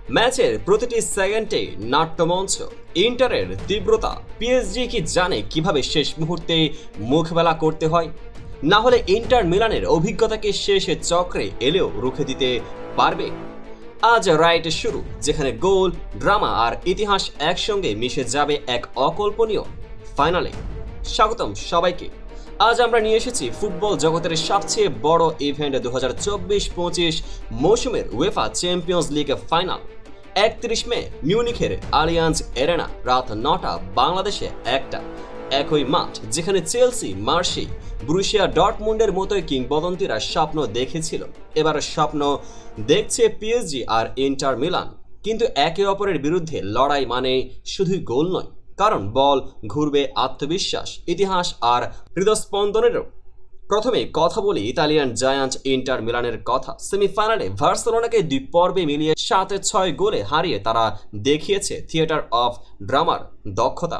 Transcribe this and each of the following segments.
ম্যাচের প্রতিটি সেকেন্ডে নাট্যমঞ্চ, ইন্টারের তীব্রতা। পিএসজি কি জানে কিভাবে শেষ মুহূর্তে মুখবেলা করতে হয়? না হলে ইন্টার মিলানের অভিজ্ঞতাকে শেষ চক্রে এলেও রুখে দিতে পারবে? আজ রাইট শুরু, যেখানে গোল, ড্রামা আর ইতিহাস একসঙ্গে মিশে যাবে এক অকল্পনীয় ফাইনালে। স্বাগতম সবাইকে। আজ আমরা নিয়ে এসেছি ফুটবল জগতের সবচেয়ে বড় ইভেন্ট 2024-25 মৌসুমের উয়েফা চ্যাম্পিয়ন্স লিগ ফাইনাল। 31 মে মিউনিখের আলিয়াঞ্জ এরেনা, রাত 9টা, বাংলাদেশে 1টা। একই মাঠ যেখানে চেলসি, মার্সি, ব্রুসিয়া ডর্টমুন্ডের মতোই কিংবদন্তিরা স্বপ্ন দেখেছিল, এবার স্বপ্ন দেখছে পিএসজি আর ইন্টার মিলান। কিন্তু একে অপরের বিরুদ্ধে লড়াই মানে শুধুই গোল নয়, কারণ বল ঘুরবে আত্মবিশ্বাস, ইতিহাস আর হৃদস্পন্দনেরও। প্রথমে কথা বলি ইতালিয়ান জায়ান্ট ইন্টার মিলানের কথা। সেমিফাইনালে বার্সেলোনাকে 2 পর্বে মিলিয়ে 7-6 গোলে হারিয়ে তারা দেখিয়েছে থিয়েটার অফ ড্রামার দক্ষতা।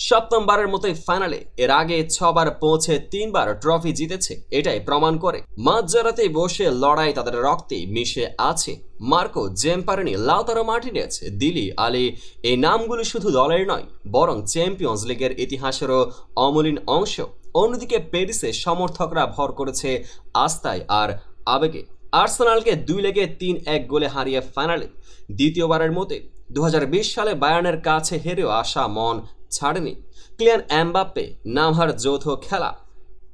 সপ্তমবারের মতোই ফাইনালে এর আগে 6 বার পৌঁছে 3 বার ট্রফি জিতেছে, এটাই প্রমাণ করে মাঝরাতে বসে লড়াই তাদের রক্তে মিশে আছে। মার্কো জেম্পারিনি, লাউতারো মার্টিনেজ, দিলি আলি, এই নামগুলো শুধু দলের নয়, বরং চ্যাম্পিয়ন্স লিগের ইতিহাসেরও অমূল্য অংশ। অন্যদিকে প্যারিসে সমর্থকরা ভর করেছে আস্থায় আর আবেগে। আর্সেনালকে 2-3-1 গোলে হারিয়ে ফাইনালে দ্বিতীয়বারের মতো 2020 সালে বায়ার্নের কাছে হেরেও আসা মন ছাড়েনি। কিলিয়ান এমবাপ্পে, নাভার যৌথ খেলা।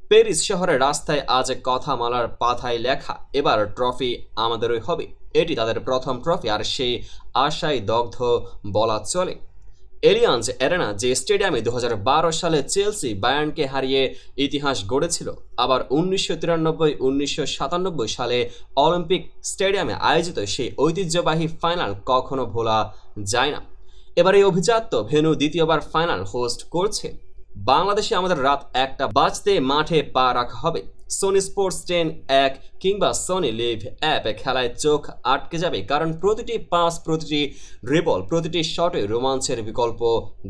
প্যারিস শহরের রাস্তায় আজ কথা মালার পাতায় লেখা, এবার ট্রফি আমাদেরই হবে। এটি তাদের প্রথম ট্রফি, আর সেই আশায় দগ্ধ বলা চলে। এলিয়াঞ্জ এরেনা, যে স্টেডিয়ামে 2012 সালে চেলসি বায়ার্নকে হারিয়ে ইতিহাস গড়েছিল, আবার 1993-1997 সালে অলিম্পিক স্টেডিয়ামে আয়োজিত সেই ঐতিহ্যবাহী ফাইনাল কখনো ভোলা যায় না। এবার এই অভিজাত ভেন্যু দ্বিতীয়বার ফাইনাল হোস্ট করছে। বাংলাদেশে আমাদের রাত 1টা বাজতে মাঠে পা রাখা হবে। সোনি স্পোর্টস 10 1 কিংবা সোনি লিভ অ্যাপে খেলায় চোখ আটকে যাবে, কারণ প্রতিটি পাস, প্রতিটি ড্রিবল, প্রতিটি শটে রোমাঞ্চের বিকল্প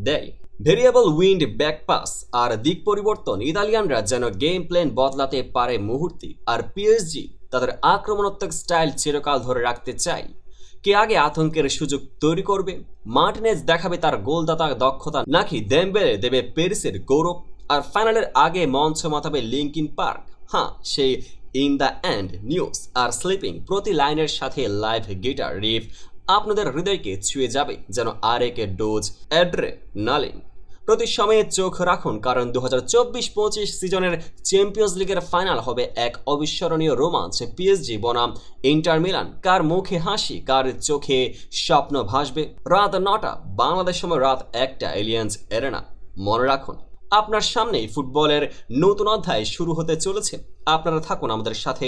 দেয়। ভেরিয়েবল উইন্ড, ব্যাক পাস আর দিক পরিবর্তন, ইতালিয়ানরা যেন গেম প্ল্যান বদলাতে পারে মুহূর্তে, আর পিএসজি তাদের আক্রমণাত্মক স্টাইল চিরকাল ধরে রাখতে চায়। কে আগে আতঙ্কের সুযোগ তৈরি করবে? মার্টিনেজ দেখাবে তার গোলদাতা দক্ষতা, নাকি দেমবেলে দেবে প্যারিসের গৌরব? আর ফাইনালের আগে মঞ্চ মাতাবে লিঙ্কিন পার্ক। হ্যাঁ, সেই ইন দ্য এন্ড নিউজ আর স্লিপিং প্রতি লাইনের সাথে লাইভ গিটার রিফ আপনাদের হৃদয়কে ছুঁয়ে যাবে যেন আরেক ডোজ অ্যাড্রেনালিন। প্রতি সময়ে চোখ রাখুন, কারণ 2024-25 সিজনের চ্যাম্পিয়ন্স লিগের ফাইনাল হবে এক অবিস্মরণীয় রোমাঞ্চ। পিএসজি বনাম ইন্টার মিলান, কার মুখে হাসি, কার চোখে স্বপ্ন ভাসবে? রাত 9টা, বাংলাদেশ সময় রাত 1টা, এলিয়াঞ্জ এরেনা। মনে রাখুন, আপনার সামনেই ফুটবলের নতুন অধ্যায় শুরু হতে চলেছে। আপনারা থাকুন আমাদের সাথে।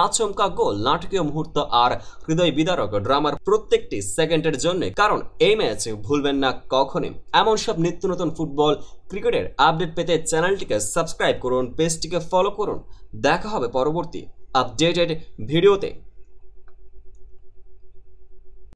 আচমকা গোল, নাটকীয় মুহূর্ত আর হৃদয় বিদারক ড্রামার প্রত্যেকটি সেকেন্ডের জন্য, কারণ এই ম্যাচ ভুলবেন না কখনই। এমন সব নিত্য নতুন ফুটবল ক্রিকেটের আপডেট পেতে চ্যানেলটিকে সাবস্ক্রাইব করুন, পেজটিকে ফলো করুন। দেখা হবে পরবর্তী আপডেটেড ভিডিওতে।